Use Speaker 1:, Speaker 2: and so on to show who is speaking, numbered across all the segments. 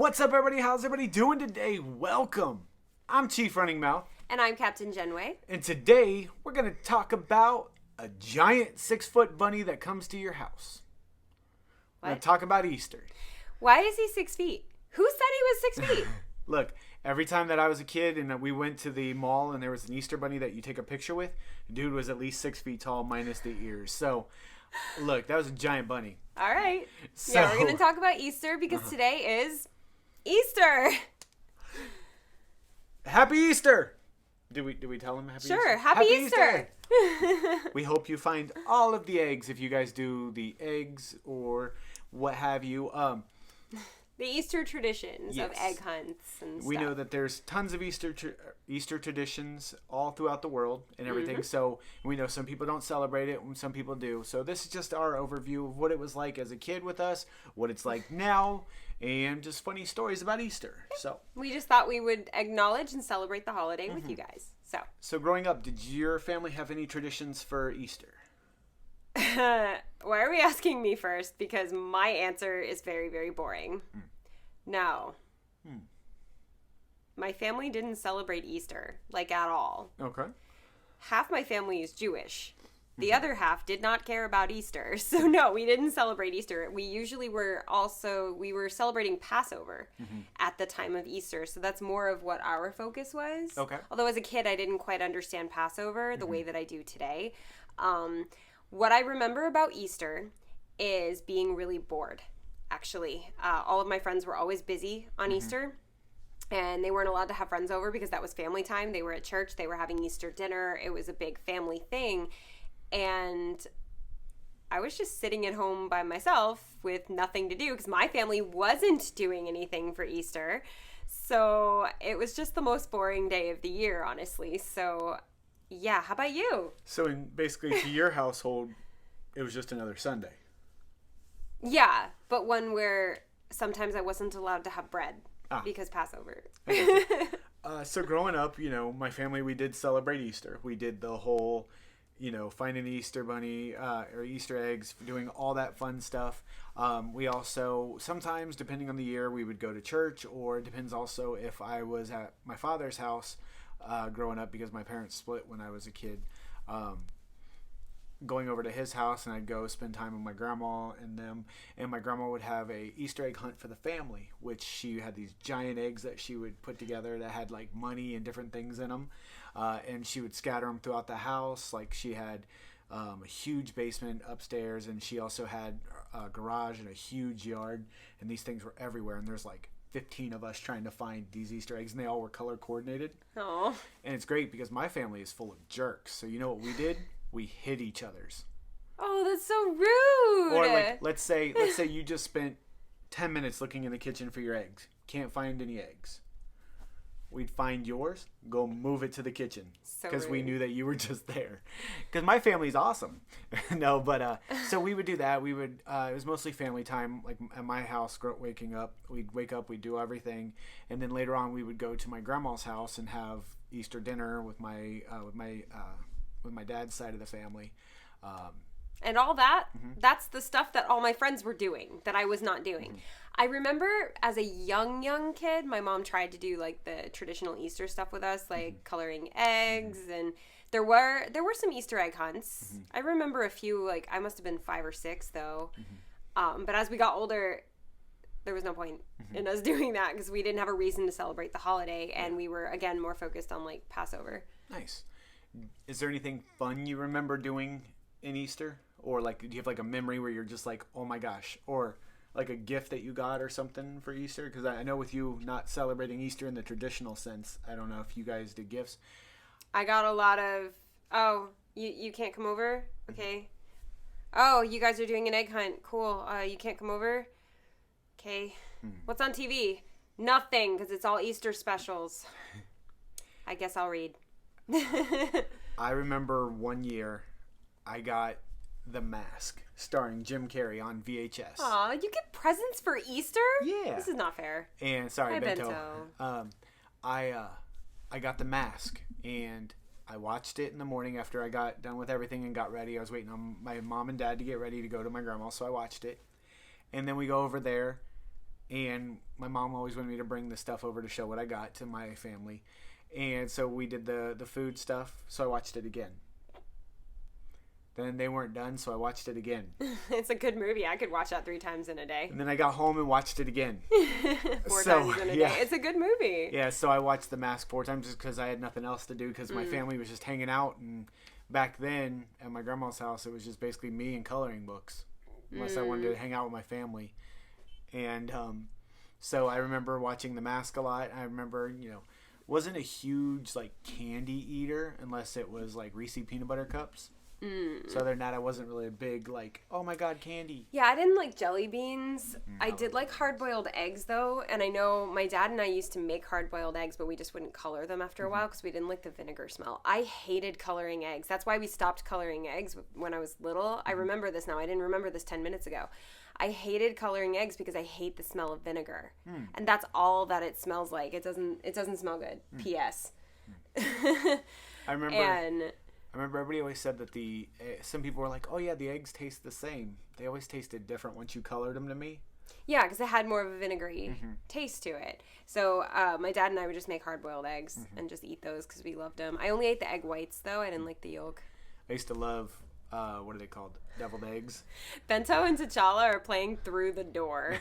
Speaker 1: What's up, everybody? How's everybody doing today? Welcome. I'm Chief Running Mouth.
Speaker 2: And I'm Captain Jenne.
Speaker 1: And today, we're going to talk about a giant 6-foot bunny that comes to your house. We're going to talk about Easter.
Speaker 2: Why is he 6 feet? Who said he was 6 feet?
Speaker 1: Look, every time that I was a kid and we went to the mall and there was an Easter bunny that you take a picture with, the dude was at least 6 feet tall minus the ears. So, look, that was a giant bunny.
Speaker 2: All right. So, we're going to talk about Easter because today is Easter.
Speaker 1: Happy Easter! Did we tell him Happy Easter?
Speaker 2: Sure, Happy Easter!
Speaker 1: We hope you find all of the eggs if you guys do the eggs or what have you.
Speaker 2: The Easter traditions of egg hunts and stuff.
Speaker 1: We know that there's tons of Easter traditions all throughout the world and everything. Mm-hmm. So we know some people don't celebrate it and some people do. So this is just our overview of what it was like as a kid with us, what it's like now, and just funny stories about Easter. So
Speaker 2: we just thought we would acknowledge and celebrate the holiday with you guys. So
Speaker 1: growing up, did your family have any traditions for Easter?
Speaker 2: Why are we asking me first? Because my answer is very, very boring. No. My family didn't celebrate Easter, like, at all. Okay. Half my family is Jewish. The other half did not care about Easter. So, no, we didn't celebrate Easter. We usually were celebrating Passover at the time of Easter. So that's more of what our focus was. Okay. Although as a kid, I didn't quite understand Passover the way that I do today. What I remember about Easter is being really bored, actually. All of my friends were always busy on Easter, and they weren't allowed to have friends over because that was family time. They were at church. They were having Easter dinner. It was a big family thing, and I was just sitting at home by myself with nothing to do because my family wasn't doing anything for Easter. So it was just the most boring day of the year, honestly. So yeah, how about you?
Speaker 1: So basically to your household, it was just another Sunday.
Speaker 2: Yeah, but one where sometimes I wasn't allowed to have bread because Passover.
Speaker 1: So growing up, my family, we did celebrate Easter. We did the whole, finding the Easter bunny or Easter eggs, doing all that fun stuff. We also, sometimes, depending on the year, we would go to church, or it depends also if I was at my father's house growing up because my parents split when I was a kid. Going over to his house, and I'd go spend time with my grandma and them, and my grandma would have a Easter egg hunt for the family, which she had these giant eggs that she would put together that had like money and different things in them, and she would scatter them throughout the house. Like she had a huge basement upstairs, and she also had a garage and a huge yard, and these things were everywhere, and there's like 15 of us trying to find these Easter eggs, and they all were color coordinated.
Speaker 2: Aww.
Speaker 1: And it's great because my family is full of jerks, so you know what we did? We hid each other's.
Speaker 2: Oh, that's so rude.
Speaker 1: Or like, let's say you just spent 10 minutes looking in the kitchen for your eggs. Can't find any eggs. We'd find yours, go move it to the kitchen because we knew that you were just there. Because my family's awesome. No, but so we would do that. We would. It was mostly family time. Like at my house, waking up, we'd wake up, we'd do everything, and then later on we would go to my grandma's house and have Easter dinner with my dad's side of the family.
Speaker 2: And all that, that's the stuff that all my friends were doing that I was not doing. I remember as a young kid, my mom tried to do like the traditional Easter stuff with us, like coloring eggs, and there were some Easter egg hunts. I remember a few, like I must have been 5 or 6 though. But as we got older, there was no point in us doing that because we didn't have a reason to celebrate the holiday, and we were again more focused on like Passover.
Speaker 1: Nice. Is there anything fun you remember doing in Easter? Or like, do you have like a memory where you're just like, oh my gosh, or like a gift that you got or something for Easter? Because I know with you not celebrating Easter in the traditional sense, I don't know if you guys did gifts.
Speaker 2: I got a lot of, you can't come over? Okay. Oh, you guys are doing an egg hunt. Cool. You can't come over? Okay. What's on TV? Nothing, because it's all Easter specials. I guess I'll read.
Speaker 1: I remember one year I got The Mask starring Jim Carrey on VHS.
Speaker 2: Aw, you get presents for Easter?
Speaker 1: Yeah.
Speaker 2: This is not fair.
Speaker 1: And sorry, Bento. I got The Mask, and I watched it in the morning after I got done with everything and got ready. I was waiting on my mom and dad to get ready to go to my grandma, so I watched it. And then we go over there, And my mom always wanted me to bring the stuff over to show what I got to my family. And so we did the food stuff, so I watched it again. Then they weren't done, so I watched it again.
Speaker 2: It's a good movie. I could watch that 3 times in a day.
Speaker 1: And then I got home and watched it again.
Speaker 2: 4 times in a day. It's a good movie.
Speaker 1: Yeah, so I watched The Mask 4 times just because I had nothing else to do because my family was just hanging out. And back then, at my grandma's house, it was just basically me and coloring books. Unless I wanted to hang out with my family. And so I remember watching The Mask a lot. I remember, wasn't a huge, candy eater unless it was, Reese peanut butter cups. So other than that, I wasn't really a big, oh my god, candy.
Speaker 2: Yeah, I didn't like jelly beans. I did like hard-boiled eggs, though. And I know my dad and I used to make hard-boiled eggs, but we just wouldn't color them after a while because we didn't like the vinegar smell. I hated coloring eggs. That's why we stopped coloring eggs when I was little. I remember this now. I didn't remember this 10 minutes ago. I hated coloring eggs because I hate the smell of vinegar. And that's all that it smells like. It doesn't smell good. P.S.
Speaker 1: I remember everybody always said that some people were like, oh yeah, the eggs taste the same. They always tasted different once you colored them to me.
Speaker 2: Yeah, because it had more of a vinegary taste to it. So my dad and I would just make hard-boiled eggs and just eat those because we loved them. I only ate the egg whites, though. I didn't like the yolk.
Speaker 1: I used to love, what are they called? Deviled eggs.
Speaker 2: Bento and T'Challa are playing through the door.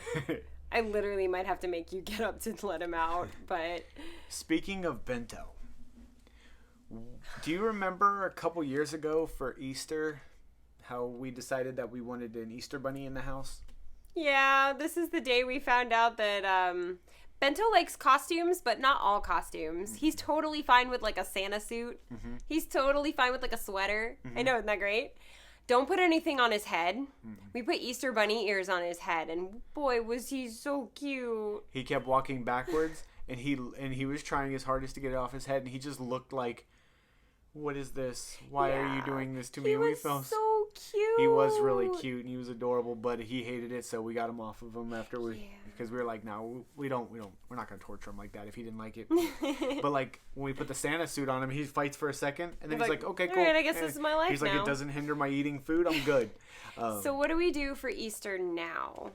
Speaker 2: I literally might have to make you get up to let him out, but...
Speaker 1: Speaking of bento, do you remember a couple years ago for Easter how we decided that we wanted an Easter bunny in the house?
Speaker 2: Yeah, this is the day we found out that Bento likes costumes, but not all costumes. He's totally fine with a Santa suit. He's totally fine with a sweater. I know, isn't that great? Don't put anything on his head. We put Easter bunny ears on his head, and boy, was he so cute.
Speaker 1: He kept walking backwards, and he was trying his hardest to get it off his head, and he just looked like, what is this? Why are you doing this to me?
Speaker 2: He was so cute.
Speaker 1: He was really cute and he was adorable, but he hated it, so we got him off of him because we were like, no, we're not gonna torture him like that if he didn't like it. But when we put the Santa suit on him, he fights for a second and then he's like, okay, cool.
Speaker 2: All right, I guess this is my life.
Speaker 1: He's like, it doesn't hinder my eating food. I'm good.
Speaker 2: So what do we do for Easter now?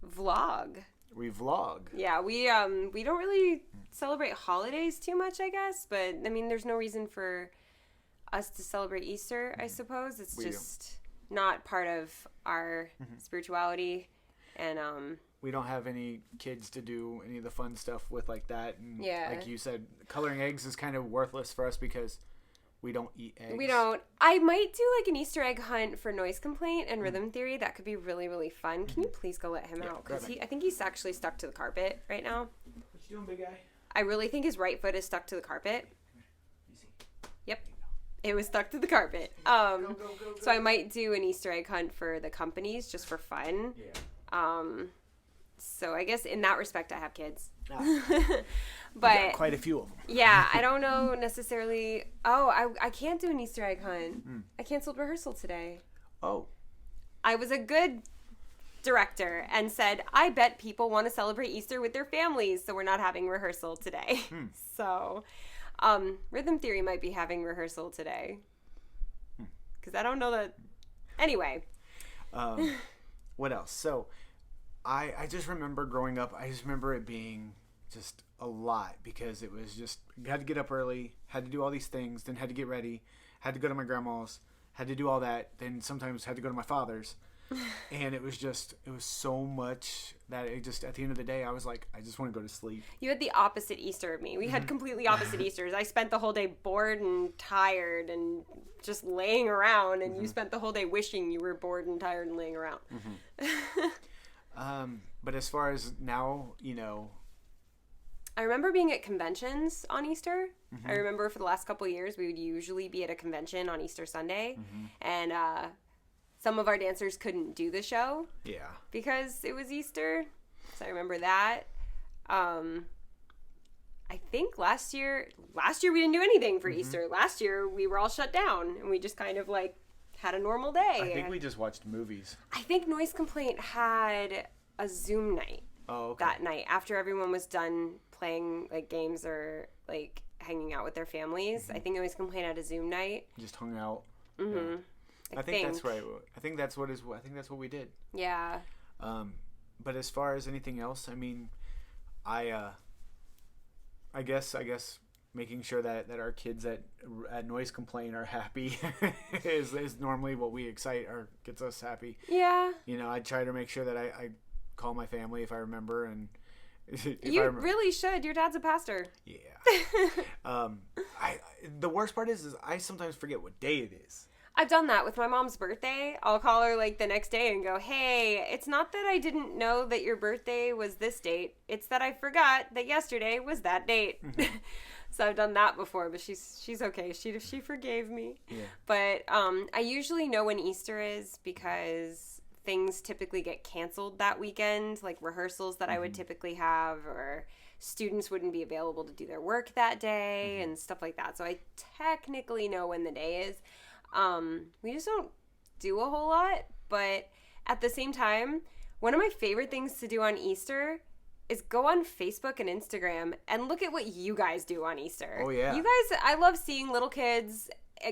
Speaker 2: Vlog.
Speaker 1: We vlog.
Speaker 2: Yeah, we don't really celebrate holidays too much, I guess, but I mean, there's no reason for us to celebrate Easter, I suppose. It's just not part of our spirituality, and
Speaker 1: we don't have any kids to do any of the fun stuff with like that, and like you said, coloring eggs is kind of worthless for us because we don't eat eggs.
Speaker 2: We don't. I might do an Easter egg hunt for Noise Complaint and Rhythm Theory. That could be really, really fun. Can you please go let him out? Because I think he's actually stuck to the carpet right now.
Speaker 1: What you doing, big guy?
Speaker 2: I really think his right foot is stuck to the carpet. Yep. It was stuck to the carpet.
Speaker 1: Go.
Speaker 2: So I might do an Easter egg hunt for the companies just for fun.
Speaker 1: Yeah.
Speaker 2: So I guess in that respect, I have kids.
Speaker 1: But quite a few of them.
Speaker 2: Yeah, I don't know necessarily. Oh, I can't do an Easter egg hunt. I canceled rehearsal today.
Speaker 1: Oh. I
Speaker 2: was a good director and said, I bet people want to celebrate Easter with their families, so we're not having rehearsal today. So, Rhythm Theory might be having rehearsal today. Because I don't know that... Anyway.
Speaker 1: What else? So, I just remember growing up, I just remember it being just a lot because it was just, you had to get up early, had to do all these things, then had to get ready, had to go to my grandma's, had to do all that, then sometimes had to go to my father's. And it was so much that it just, at the end of the day, I was like, I just want to go to sleep.
Speaker 2: You had the opposite Easter of me. We had completely opposite Easters. I spent the whole day bored and tired and just laying around, and you spent the whole day wishing you were bored and tired and laying around.
Speaker 1: But as far as now,
Speaker 2: I remember being at conventions on Easter. I remember for the last couple of years, we would usually be at a convention on Easter Sunday. And some of our dancers couldn't do the show.
Speaker 1: Yeah. Because
Speaker 2: it was Easter. So I remember that. I think last year we didn't do anything for Easter. Last year, we were all shut down. And we just kind of had a normal day.
Speaker 1: I think we just watched movies.
Speaker 2: I think Noise Complaint had a Zoom night that night after everyone was done playing games or hanging out with their families. I think Noise Complaint had a Zoom night.
Speaker 1: Just hung out. I think that's right. I think that's what we did.
Speaker 2: Yeah.
Speaker 1: But as far as anything else, I mean, I guess making sure that our kids at Noise Complaint are happy is normally what we excite or gets us happy.
Speaker 2: Yeah.
Speaker 1: You know, I try to make sure that I call my family if I remember, and
Speaker 2: really should. Your dad's a pastor.
Speaker 1: Yeah. The worst part is I sometimes forget what day it is.
Speaker 2: I've done that with my mom's birthday. I'll call her like the next day and go, hey, it's not that I didn't know that your birthday was this date. It's that I forgot that yesterday was that date. Mm-hmm. So I've done that before, but she's okay. She forgave me. Yeah. But I usually know when Easter is because things typically get canceled that weekend, like rehearsals that I would typically have, or students wouldn't be available to do their work that day and stuff like that. So I technically know when the day is. We just don't do a whole lot, but at the same time, one of my favorite things to do on Easter is go on Facebook and Instagram and look at what you guys do on Easter.
Speaker 1: Oh, yeah.
Speaker 2: You guys, I love seeing little kids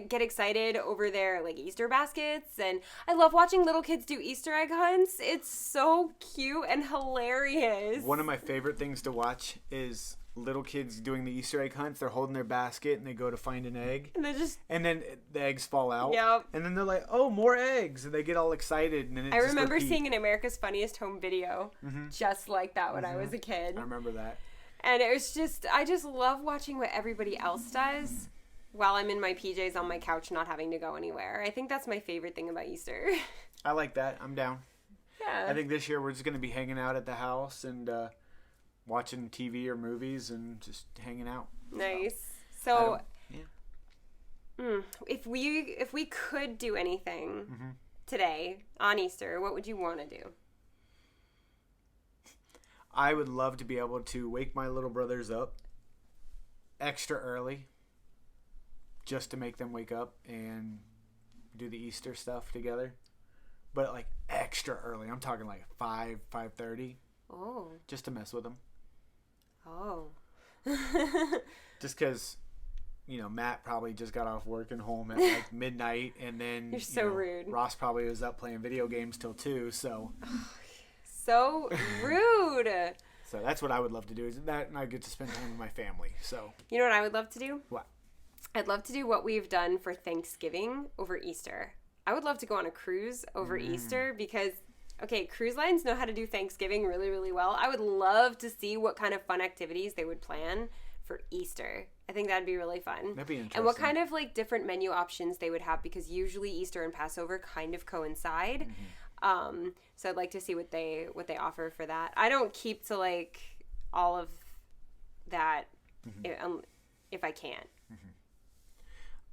Speaker 2: get excited over their like Easter baskets, and I love watching little kids do Easter egg hunts. It's so cute and hilarious.
Speaker 1: One of my favorite things to watch is little kids doing the Easter egg hunts. They're holding their basket and they go to find an egg, and then the eggs fall out.
Speaker 2: Yep.
Speaker 1: And then they're like, "Oh, more eggs!" And they get all excited. And then
Speaker 2: I remember seeing an America's Funniest Home Video just like that when I was a kid.
Speaker 1: I remember that.
Speaker 2: And it was I just love watching what everybody else does while I'm in my PJs on my couch, not having to go anywhere. I think that's my favorite thing about Easter.
Speaker 1: I like that. I'm down.
Speaker 2: Yeah.
Speaker 1: I think this year we're just gonna be hanging out at the house and watching TV or movies and just hanging out.
Speaker 2: Nice. So, if we could do anything today on Easter, what would you want to do?
Speaker 1: I would love to be able to wake my little brothers up extra early just to make them wake up and do the Easter stuff together. But like extra early. I'm talking like 5:30.
Speaker 2: Oh.
Speaker 1: Just to mess with them.
Speaker 2: Oh.
Speaker 1: Just because, Matt probably just got off work and home at like midnight, and then
Speaker 2: You're so rude.
Speaker 1: Ross probably was up playing video games till 2, so.
Speaker 2: So rude.
Speaker 1: So that's what I would love to do, is that, and I get to spend time with my family, so.
Speaker 2: You know what I would love to do?
Speaker 1: What?
Speaker 2: I'd love to do what we've done for Thanksgiving over Easter. I would love to go on a cruise over Easter because, cruise lines know how to do Thanksgiving really, really well. I would love to see what kind of fun activities they would plan for Easter. I think that'd be really fun.
Speaker 1: That'd be interesting.
Speaker 2: And what kind of like different menu options they would have, because usually Easter and Passover kind of coincide. So I'd like to see what they offer for that. I don't keep to like all of that if I can.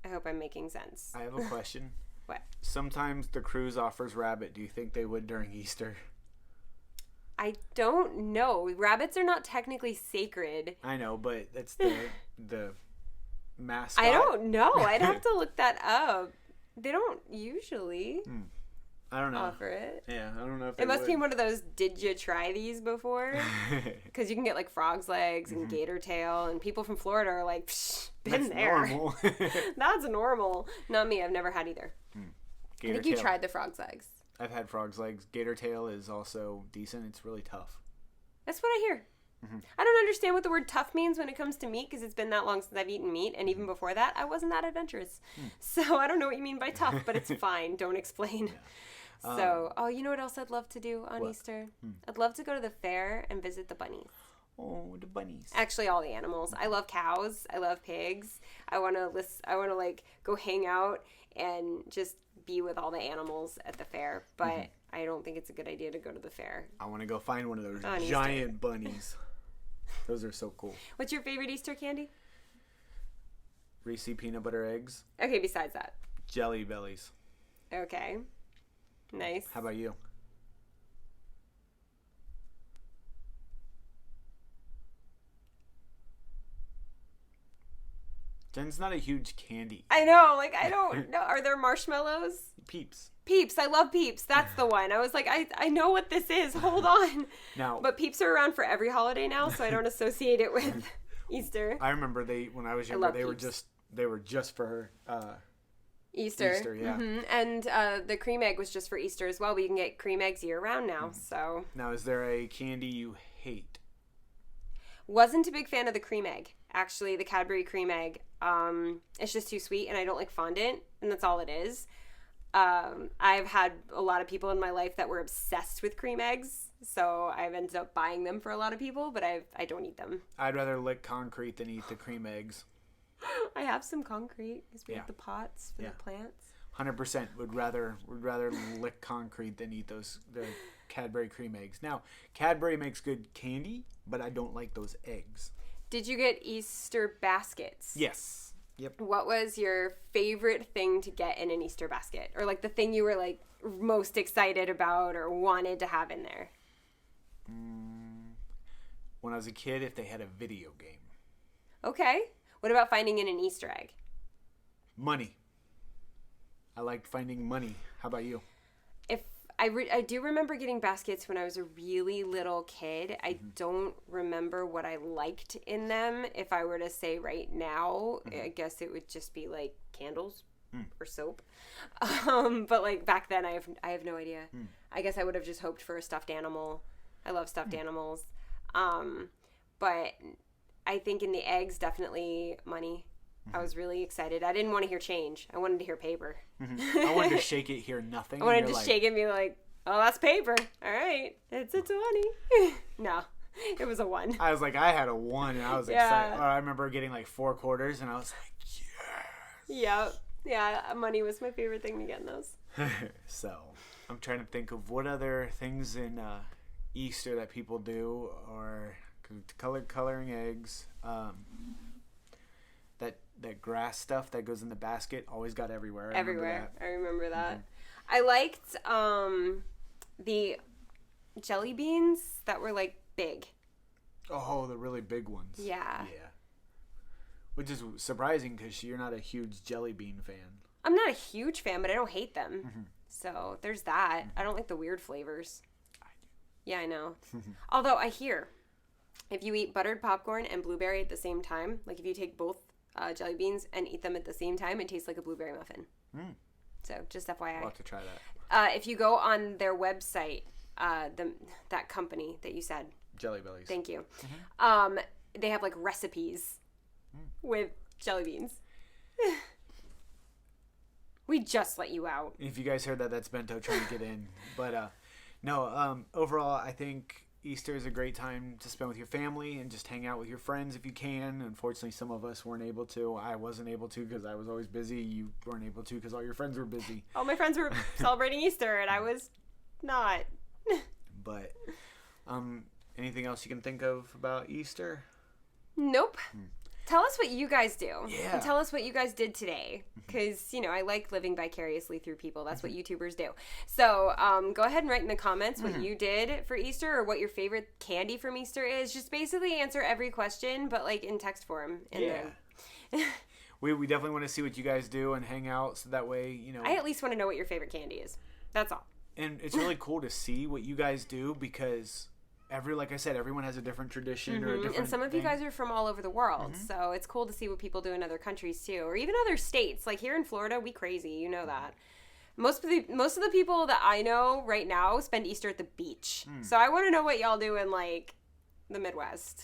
Speaker 2: I hope I'm making sense.
Speaker 1: I have a question.
Speaker 2: What?
Speaker 1: Sometimes the cruise offers rabbit. Do you think they would during Easter?
Speaker 2: I don't know. Rabbits are not technically sacred.
Speaker 1: I know, but that's the mascot.
Speaker 2: I don't know. I'd have to look that up. They don't usually
Speaker 1: I don't know.
Speaker 2: offer it.
Speaker 1: Yeah, I don't know if
Speaker 2: it must be one of those, did you try these before? Because you can get like frog's legs and gator tail, and people from Florida are like, psh, been
Speaker 1: that's
Speaker 2: there.
Speaker 1: Normal.
Speaker 2: That's normal. Not me. I've never had either. I think you tried the frog's legs.
Speaker 1: I've had frog's legs. Gator tail is also decent. It's really tough.
Speaker 2: That's what I hear. I don't understand what the word tough means when it comes to meat, because it's been that long since I've eaten meat, and even before that, I wasn't that adventurous. So I don't know what you mean by tough, but it's fine. Don't explain. Yeah. So, you know what else I'd love to do on Easter? I'd love to go to the fair and visit the bunnies.
Speaker 1: Oh, the bunnies.
Speaker 2: Actually, all the animals. I love cows. I love pigs. I want to like go hang out and just be with all the animals at the fair. But I don't think it's a good idea to go to the fair.
Speaker 1: I want to go find one of those giant bunnies. Those are so cool.
Speaker 2: What's your favorite Easter candy?
Speaker 1: Reese peanut butter eggs.
Speaker 2: Okay, besides that.
Speaker 1: Jelly Bellies.
Speaker 2: Okay. Nice.
Speaker 1: How about you? Jen's not a huge candy.
Speaker 2: I know, like, I don't know. Are there marshmallows?
Speaker 1: Peeps.
Speaker 2: Peeps. I love Peeps. That's the one. I was like, I know what this is. Hold on.
Speaker 1: Now,
Speaker 2: but Peeps are around for every holiday now, so I don't associate it with Easter.
Speaker 1: I remember when I was younger, they were just for
Speaker 2: Easter,
Speaker 1: yeah.
Speaker 2: Mm-hmm. And the cream egg was just for Easter as well. But you can get cream eggs year-round now, so...
Speaker 1: Now, is there a candy you hate?
Speaker 2: Wasn't a big fan of the cream egg. Actually, the Cadbury cream egg. It's just too sweet, and I don't like fondant, and that's all it is. I've had a lot of people in my life that were obsessed with cream eggs, so I've ended up buying them for a lot of people, but I don't eat them.
Speaker 1: I'd rather lick concrete than eat the cream eggs.
Speaker 2: I have some concrete because we have the pots for the plants.
Speaker 1: 100% would rather lick concrete than eat the Cadbury cream eggs. Now, Cadbury makes good candy, but I don't like those eggs.
Speaker 2: Did you get Easter baskets?
Speaker 1: Yes. Yep.
Speaker 2: What was your favorite thing to get in an Easter basket? Or like the thing you were like most excited about or wanted to have in there?
Speaker 1: When I was a kid, if they had a video game.
Speaker 2: Okay. What about finding in an Easter egg?
Speaker 1: Money. I liked finding money. How about you?
Speaker 2: If I do remember getting baskets when I was a really little kid. I don't remember what I liked in them. If I were to say right now, I guess it would just be like candles or soap. But like back then, I have no idea. I guess I would have just hoped for a stuffed animal. I love stuffed animals. But I think in the eggs, definitely money. I was really excited. I didn't want to hear change. I wanted to hear paper.
Speaker 1: I wanted to shake it, hear nothing.
Speaker 2: I wanted to shake it and be like, oh, that's paper. All right. It's a 20. No, it was a 1.
Speaker 1: I was like, I had a 1 and I was excited. I remember getting like 4 quarters and I was like, yes.
Speaker 2: Yep. Yeah, money was my favorite thing to get in those.
Speaker 1: So, I'm trying to think of what other things in Easter that people do, or coloring eggs. That grass stuff that goes in the basket always got everywhere. I
Speaker 2: remember that. I liked the jelly beans that were like big.
Speaker 1: Oh, the really big ones.
Speaker 2: Yeah.
Speaker 1: Which is surprising because you're not a huge jelly bean fan.
Speaker 2: I'm not a huge fan, but I don't hate them. So there's that. I don't like the weird flavors.
Speaker 1: I do.
Speaker 2: Yeah, I know. Although I hear if you eat buttered popcorn and blueberry at the same time, like if you take both jelly beans and eat them at the same time, it tastes like a blueberry muffin. So just FYI.
Speaker 1: I'll have to try that.
Speaker 2: If you go on their website, that company that you said.
Speaker 1: Jelly Bellies.
Speaker 2: Thank you. They have like recipes with jelly beans. We just let you out.
Speaker 1: If you guys heard that, that's Bento trying to get in. But overall, I think Easter is a great time to spend with your family and just hang out with your friends if you can. Unfortunately, some of us weren't able to. I wasn't able to because I was always busy. You weren't able to because all your friends were busy.
Speaker 2: All my friends were celebrating Easter and I was not.
Speaker 1: But anything else you can think of about Easter?
Speaker 2: Nope. Tell us what you guys do.
Speaker 1: Yeah.
Speaker 2: And tell us what you guys did today. Because, I like living vicariously through people. That's what YouTubers do. So go ahead and write in the comments what you did for Easter or what your favorite candy from Easter is. Just basically answer every question, but like in text form.
Speaker 1: We definitely want to see what you guys do and hang out so that way,
Speaker 2: I at least want to know what your favorite candy is. That's all.
Speaker 1: And it's really cool to see what you guys do because... like I said, everyone has a different tradition or a different
Speaker 2: and some of
Speaker 1: thing.
Speaker 2: you guys are from all over the world, so it's cool to see what people do in other countries too, or even other states. Like here in Florida, we crazy, you know that. Most of the people that I know right now spend Easter at the beach. So I want to know what y'all do in like the Midwest.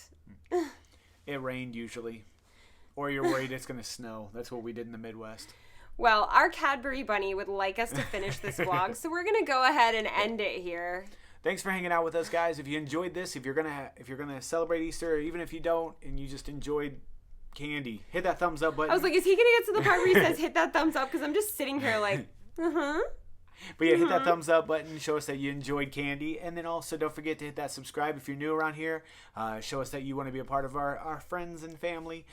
Speaker 1: It rained usually, or you're worried it's gonna snow. That's what we did in the Midwest.
Speaker 2: Well, our Cadbury bunny would like us to finish this vlog, so we're gonna go ahead and end it here.
Speaker 1: Thanks for hanging out with us, guys. If you enjoyed this, if you're gonna celebrate Easter, or even if you don't and you just enjoyed candy, hit that thumbs up button.
Speaker 2: I was like, is he gonna get to the part where he says hit that thumbs up? Because I'm just sitting here like,
Speaker 1: But yeah, hit that thumbs up button. Show us that you enjoyed candy, and then also don't forget to hit that subscribe if you're new around here. Show us that you want to be a part of our friends and family.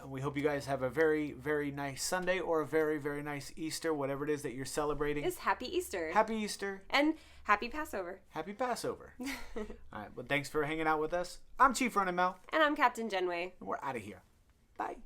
Speaker 1: We hope you guys have a very, very nice Sunday or a very, very nice Easter, whatever it is that you're celebrating.
Speaker 2: It's Happy Easter.
Speaker 1: Happy Easter.
Speaker 2: And Happy Passover.
Speaker 1: Happy Passover. All right, well, thanks for hanging out with us. I'm Chief Running Mouth.
Speaker 2: And I'm Captain Jenne.
Speaker 1: And we're out of here. Bye.